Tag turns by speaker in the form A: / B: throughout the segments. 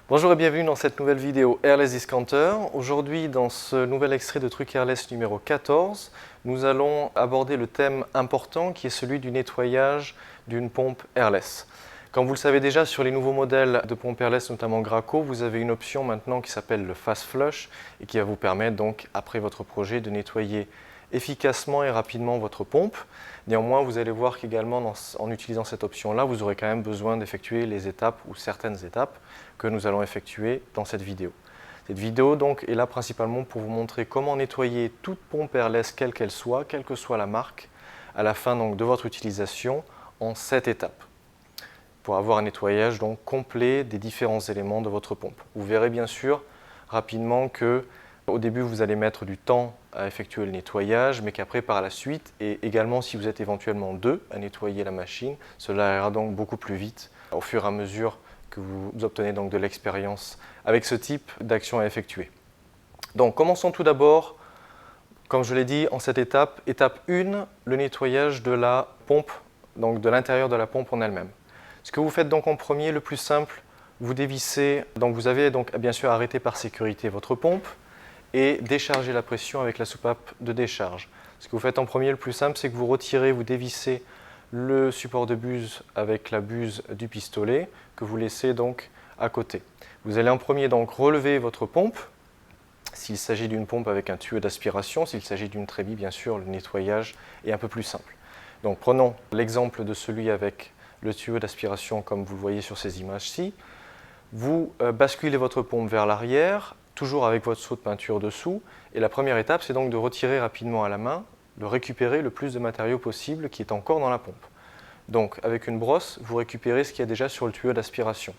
A: Bonjour et bienvenue dans cette nouvelle vidéo Airless Discounter. Aujourd'hui, dans ce nouvel extrait de Truc Airless numéro 14, nous allons aborder le thème important qui est celui du nettoyage d'une pompe Airless. Comme vous le savez déjà, sur les nouveaux modèles de pompes Airless, notamment Graco, vous avez une option maintenant qui s'appelle le Fast Flush et qui va vous permettre donc, après votre projet, de nettoyer efficacement et rapidement votre pompe. Néanmoins, vous allez voir qu'également en utilisant cette option-là, vous aurez quand même besoin d'effectuer les étapes ou certaines étapes que nous allons effectuer dans cette vidéo. Cette vidéo donc est là principalement pour vous montrer comment nettoyer toute pompe Airless quelle qu'elle soit, quelle que soit la marque, à la fin donc de votre utilisation en 7 étapes pour avoir un nettoyage donc complet des différents éléments de votre pompe. Vous verrez bien sûr rapidement que au début, vous allez mettre du temps à effectuer le nettoyage, mais qu'après, par la suite, et également si vous êtes éventuellement deux à nettoyer la machine, cela ira donc beaucoup plus vite au fur et à mesure que vous obtenez donc de l'expérience avec ce type d'action à effectuer. Donc, commençons tout d'abord, comme je l'ai dit, en cette étape. Étape 1, le nettoyage de la pompe, donc de l'intérieur de la pompe en elle-même. Ce que vous faites donc en premier, le plus simple, vous dévissez, donc vous avez donc bien sûr arrêté par sécurité votre pompe, et décharger la pression avec la soupape de décharge. Ce que vous faites en premier, le plus simple, c'est que vous retirez, vous dévissez le support de buse avec la buse du pistolet que vous laissez donc à côté. Vous allez en premier donc relever votre pompe. S'il s'agit d'une pompe avec un tuyau d'aspiration, s'il s'agit d'une trémie, bien sûr, le nettoyage est un peu plus simple. Donc prenons l'exemple de celui avec le tuyau d'aspiration comme vous le voyez sur ces images-ci. Vous basculez votre pompe vers l'arrière, toujours avec votre seau de peinture dessous. Et la première étape, c'est donc de retirer rapidement à la main, de récupérer le plus de matériaux possible qui est encore dans la pompe. Donc, avec une brosse, vous récupérez ce qu'il y a déjà sur le tuyau d'aspiration.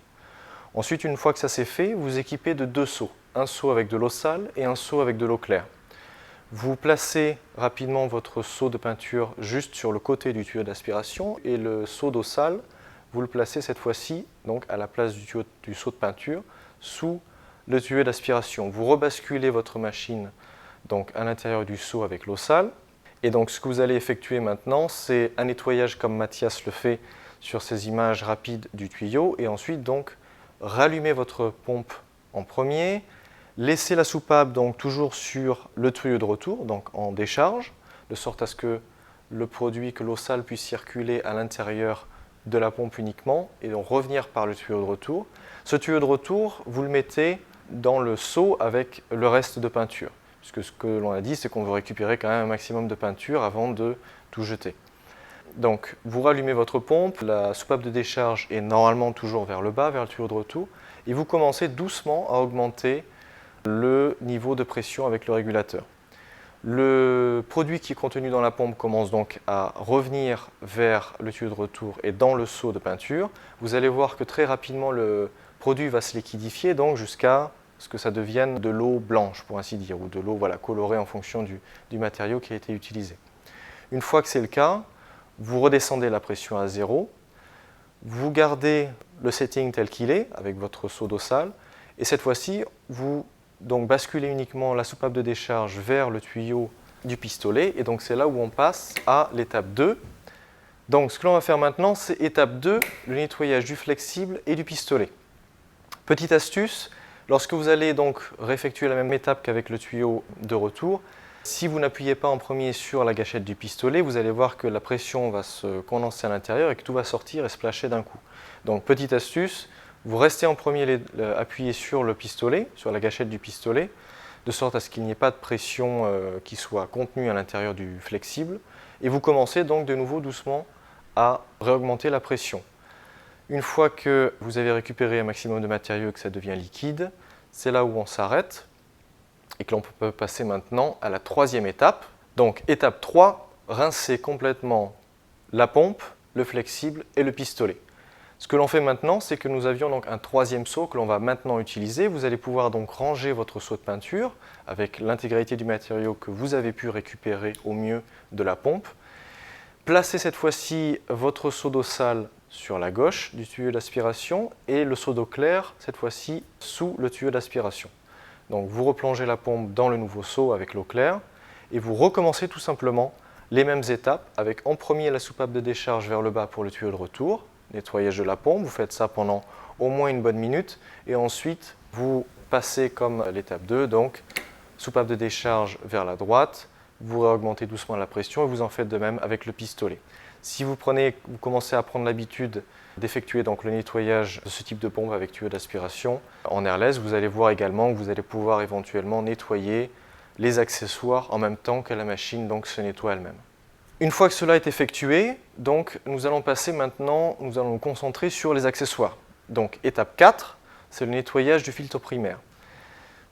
A: Ensuite, une fois que ça c'est fait, vous équipez de deux seaux. Un seau avec de l'eau sale et un seau avec de l'eau claire. Vous placez rapidement votre seau de peinture juste sur le côté du tuyau d'aspiration et le seau d'eau sale, vous le placez cette fois-ci donc à la place du seau de peinture sous le tuyau d'aspiration. Vous rebasculez votre machine donc à l'intérieur du seau avec l'eau sale. Et donc ce que vous allez effectuer maintenant, c'est un nettoyage comme Mathias le fait sur ces images rapides du tuyau. Et ensuite donc rallumer votre pompe en premier. Laissez la soupape donc toujours sur le tuyau de retour, donc en décharge, de sorte à ce que le produit, que l'eau sale puisse circuler à l'intérieur de la pompe uniquement et donc revenir par le tuyau de retour. Ce tuyau de retour, vous le mettez dans le seau avec le reste de peinture. Puisque ce que l'on a dit, c'est qu'on veut récupérer quand même un maximum de peinture avant de tout jeter. Donc, vous rallumez votre pompe, la soupape de décharge est normalement toujours vers le bas, vers le tuyau de retour, et vous commencez doucement à augmenter le niveau de pression avec le régulateur. Le produit qui est contenu dans la pompe commence donc à revenir vers le tuyau de retour et dans le seau de peinture. Vous allez voir que très rapidement le produit va se liquidifier donc jusqu'à ce que ça devienne de l'eau blanche pour ainsi dire, ou de l'eau colorée en fonction du matériau qui a été utilisé. Une fois que c'est le cas, vous redescendez la pression à 0, vous gardez le setting tel qu'il est avec votre seau d'eau sale et cette fois-ci vous donc basculez uniquement la soupape de décharge vers le tuyau du pistolet et donc c'est là où on passe à l'étape 2. Donc ce que l'on va faire maintenant, c'est étape 2, le nettoyage du flexible et du pistolet. Petite astuce, lorsque vous allez donc réeffectuer la même étape qu'avec le tuyau de retour, si vous n'appuyez pas en premier sur la gâchette du pistolet, vous allez voir que la pression va se condenser à l'intérieur et que tout va sortir et splasher d'un coup. Donc petite astuce, vous restez en premier appuyé sur le pistolet, sur la gâchette du pistolet, de sorte à ce qu'il n'y ait pas de pression qui soit contenue à l'intérieur du flexible. Et vous commencez donc de nouveau doucement à réaugmenter la pression. Une fois que vous avez récupéré un maximum de matériaux et que ça devient liquide, c'est là où on s'arrête et que l'on peut passer maintenant à la troisième étape. Donc étape 3, rincer complètement la pompe, le flexible et le pistolet. Ce que l'on fait maintenant, c'est que nous avions donc un troisième seau que l'on va maintenant utiliser. Vous allez pouvoir donc ranger votre seau de peinture avec l'intégralité du matériau que vous avez pu récupérer au mieux de la pompe. Placez cette fois-ci votre seau d'eau sale sur la gauche du tuyau d'aspiration et le seau d'eau claire, cette fois-ci, sous le tuyau d'aspiration. Donc vous replongez la pompe dans le nouveau seau avec l'eau claire et vous recommencez tout simplement les mêmes étapes avec en premier la soupape de décharge vers le bas pour le tuyau de retour, nettoyage de la pompe. Vous faites ça pendant au moins une bonne minute et ensuite vous passez comme l'étape 2, donc soupape de décharge vers la droite, vous réaugmentez doucement la pression et vous en faites de même avec le pistolet. Si vous commencez à prendre l'habitude d'effectuer donc le nettoyage de ce type de pompe avec tuyau d'aspiration en airless, vous allez voir également que vous allez pouvoir éventuellement nettoyer les accessoires en même temps que la machine donc se nettoie elle-même. Une fois que cela est effectué, donc nous allons nous concentrer sur les accessoires. Donc étape 4, c'est le nettoyage du filtre primaire.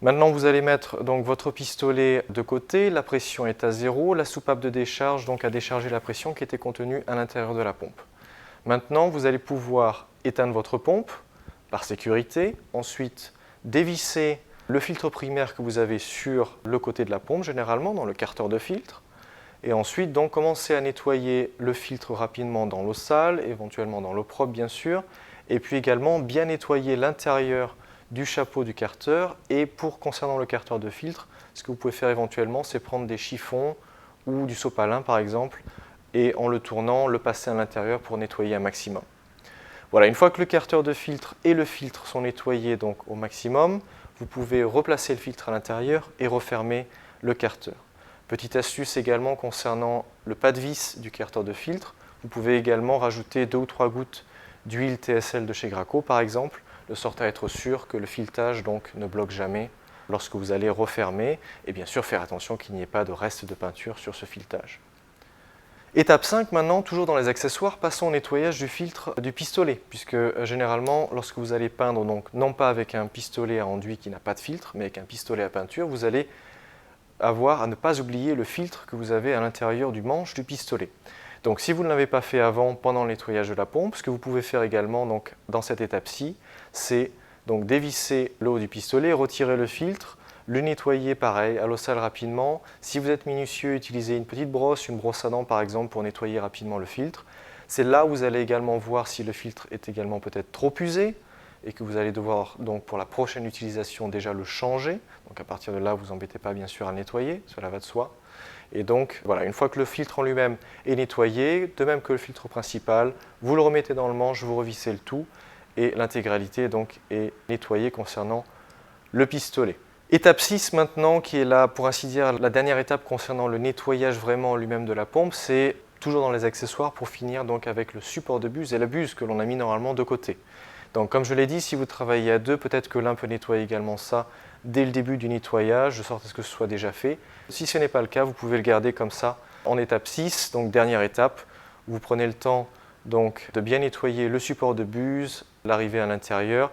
A: Maintenant, vous allez mettre donc votre pistolet de côté, la pression est à 0, la soupape de décharge donc a déchargé la pression qui était contenue à l'intérieur de la pompe. Maintenant, vous allez pouvoir éteindre votre pompe par sécurité, ensuite dévisser le filtre primaire que vous avez sur le côté de la pompe, généralement dans le carteur de filtre, et ensuite donc commencer à nettoyer le filtre rapidement dans l'eau sale, éventuellement dans l'eau propre bien sûr, et puis également bien nettoyer l'intérieur du chapeau du carteur. Et concernant le carteur de filtre, ce que vous pouvez faire éventuellement, c'est prendre des chiffons ou du sopalin par exemple, et en le tournant, le passer à l'intérieur pour nettoyer un maximum. Voilà, une fois que le carteur de filtre et le filtre sont nettoyés donc au maximum, vous pouvez replacer le filtre à l'intérieur et refermer le carteur. Petite astuce également concernant le pas de vis du carteur de filtre, vous pouvez également rajouter 2 ou 3 gouttes d'huile TSL de chez Graco par exemple, de sorte à être sûr que le filetage donc ne bloque jamais lorsque vous allez refermer, et bien sûr faire attention qu'il n'y ait pas de reste de peinture sur ce filetage. Étape 5 maintenant, toujours dans les accessoires, passons au nettoyage du filtre du pistolet, puisque généralement lorsque vous allez peindre, donc non pas avec un pistolet à enduit qui n'a pas de filtre, mais avec un pistolet à peinture, vous allez avoir à ne pas oublier le filtre que vous avez à l'intérieur du manche du pistolet. Donc si vous ne l'avez pas fait avant pendant le nettoyage de la pompe, ce que vous pouvez faire également donc, dans cette étape-ci, c'est donc dévisser le haut du pistolet, retirer le filtre, le nettoyer pareil à l'eau sale rapidement. Si vous êtes minutieux, utilisez une petite brosse, une brosse à dents par exemple pour nettoyer rapidement le filtre. C'est là où vous allez également voir si le filtre est également peut-être trop usé et que vous allez devoir donc pour la prochaine utilisation déjà le changer. Donc à partir de là, vous embêtez pas bien sûr à le nettoyer, cela va de soi. Et donc voilà, une fois que le filtre en lui-même est nettoyé, de même que le filtre principal, vous le remettez dans le manche, vous revissez le tout et l'intégralité donc est nettoyée concernant le pistolet. Étape 6 maintenant, qui est là pour ainsi dire la dernière étape concernant le nettoyage vraiment lui-même de la pompe, c'est toujours dans les accessoires pour finir donc avec le support de buse et la buse que l'on a mis normalement de côté. Donc comme je l'ai dit, si vous travaillez à deux, peut-être que l'un peut nettoyer également ça dès le début du nettoyage, de sorte à ce que ce soit déjà fait. Si ce n'est pas le cas, vous pouvez le garder comme ça en étape 6, donc dernière étape. Vous prenez le temps donc, de bien nettoyer le support de buse, l'arrivée à l'intérieur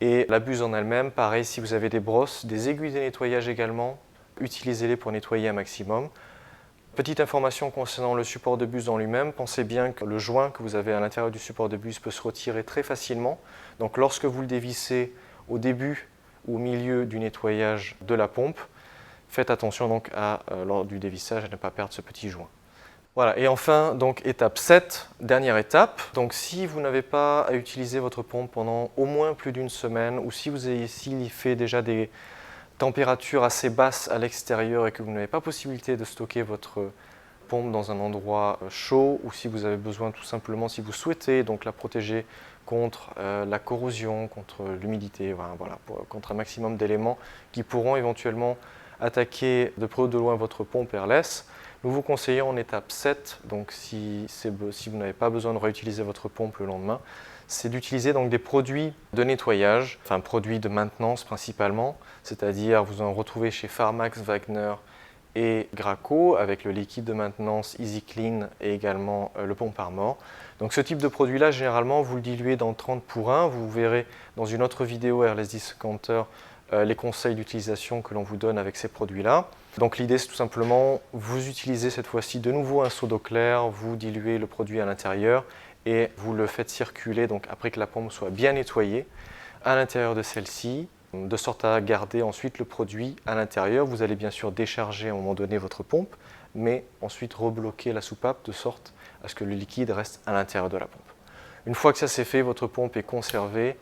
A: et la buse en elle-même. Pareil, si vous avez des brosses, des aiguilles de nettoyage également, utilisez-les pour nettoyer un maximum. Petite information concernant le support de buse en lui-même, pensez bien que le joint que vous avez à l'intérieur du support de buse peut se retirer très facilement. Donc lorsque vous le dévissez au début ou au milieu du nettoyage de la pompe, faites attention donc lors du dévissage à ne pas perdre ce petit joint. Voilà, et enfin, donc étape 7, dernière étape. Donc si vous n'avez pas à utiliser votre pompe pendant au moins plus d'une semaine, ou si s'il fait déjà des températures assez basses à l'extérieur et que vous n'avez pas possibilité de stocker votre pompe dans un endroit chaud, ou si vous avez besoin tout simplement, si vous souhaitez donc la protéger contre la corrosion, contre l'humidité, voilà, contre un maximum d'éléments qui pourront éventuellement attaquer de près ou de loin votre pompe airless, nous vous conseillons en étape 7, donc si vous n'avez pas besoin de réutiliser votre pompe le lendemain, c'est d'utiliser donc des produits de nettoyage, enfin produits de maintenance principalement, c'est-à-dire vous en retrouvez chez Pharmax, Wagner et Graco avec le liquide de maintenance Easy Clean et également le Pompe Armor. Donc ce type de produit-là, généralement, vous le diluez dans 30 pour 1. Vous verrez dans une autre vidéo Airless Discounter les conseils d'utilisation que l'on vous donne avec ces produits-là. Donc l'idée, c'est tout simplement, vous utilisez cette fois-ci de nouveau un seau d'eau claire, vous diluez le produit à l'intérieur et vous le faites circuler donc après que la pompe soit bien nettoyée à l'intérieur de celle-ci, de sorte à garder ensuite le produit à l'intérieur. Vous allez bien sûr décharger à un moment donné votre pompe, mais ensuite rebloquer la soupape de sorte à ce que le liquide reste à l'intérieur de la pompe. Une fois que ça c'est fait, votre pompe est conservée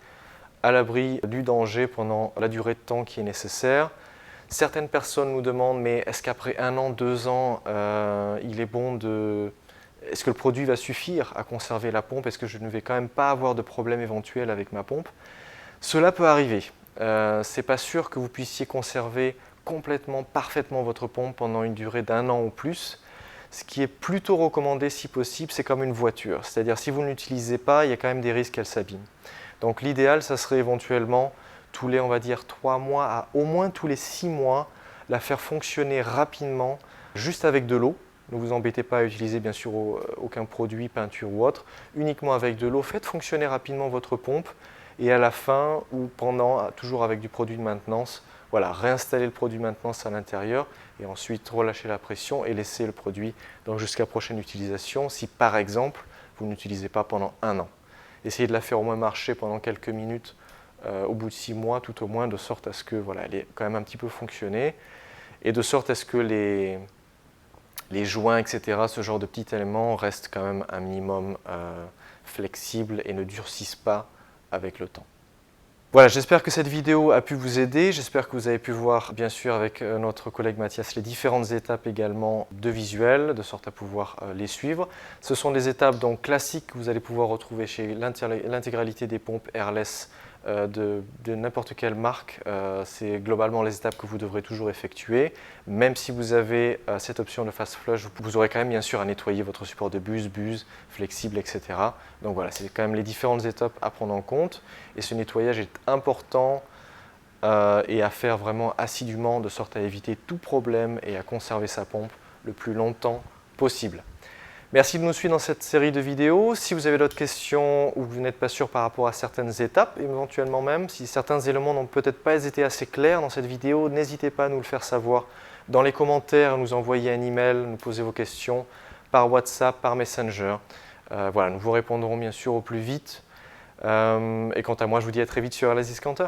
A: à l'abri du danger pendant la durée de temps qui est nécessaire. Certaines personnes nous demandent, mais est-ce qu'après 1 an, 2 ans, il est bon est-ce que le produit va suffire à conserver la pompe? Est-ce que je ne vais quand même pas avoir de problème éventuel avec ma pompe? Cela peut arriver. Ce n'est pas sûr que vous puissiez conserver complètement, parfaitement votre pompe pendant une durée d'1 an ou plus. Ce qui est plutôt recommandé si possible, c'est comme une voiture. C'est-à-dire si vous ne l'utilisez pas, il y a quand même des risques qu'elle s'abîme. Donc l'idéal, ça serait éventuellement tous les, on va dire, 3 mois à au moins tous les 6 mois, la faire fonctionner rapidement, juste avec de l'eau. Ne vous embêtez pas à utiliser bien sûr aucun produit, peinture ou autre, uniquement avec de l'eau. Faites fonctionner rapidement votre pompe et à la fin ou pendant, toujours avec du produit de maintenance, voilà, réinstaller le produit de maintenance à l'intérieur et ensuite relâcher la pression et laisser le produit jusqu'à prochaine utilisation si par exemple vous n'utilisez pas pendant 1 an. Essayez de la faire au moins marcher pendant quelques minutes au bout de 6 mois tout au moins, de sorte à ce que voilà, elle ait quand même un petit peu fonctionné et de sorte à ce que les joints, etc., ce genre de petits éléments restent quand même un minimum flexibles et ne durcissent pas avec le temps. Voilà, j'espère que cette vidéo a pu vous aider, j'espère que vous avez pu voir bien sûr avec notre collègue Mathias les différentes étapes également de visuel, de sorte à pouvoir les suivre. Ce sont des étapes donc classiques que vous allez pouvoir retrouver chez l'intégralité des pompes airless de n'importe quelle marque. C'est globalement les étapes que vous devrez toujours effectuer. Même si vous avez cette option de fast flush, vous aurez quand même bien sûr à nettoyer votre support de buse flexible, etc. Donc voilà, c'est quand même les différentes étapes à prendre en compte. Et ce nettoyage est important et à faire vraiment assidûment, de sorte à éviter tout problème et à conserver sa pompe le plus longtemps possible. Merci de nous suivre dans cette série de vidéos. Si vous avez d'autres questions ou que vous n'êtes pas sûr par rapport à certaines étapes, éventuellement même, si certains éléments n'ont peut-être pas été assez clairs dans cette vidéo, n'hésitez pas à nous le faire savoir dans les commentaires, à nous envoyer un email, nous poser vos questions par WhatsApp, par Messenger. Voilà, nous vous répondrons bien sûr au plus vite. Et quant à moi, je vous dis à très vite sur Airless Discounter.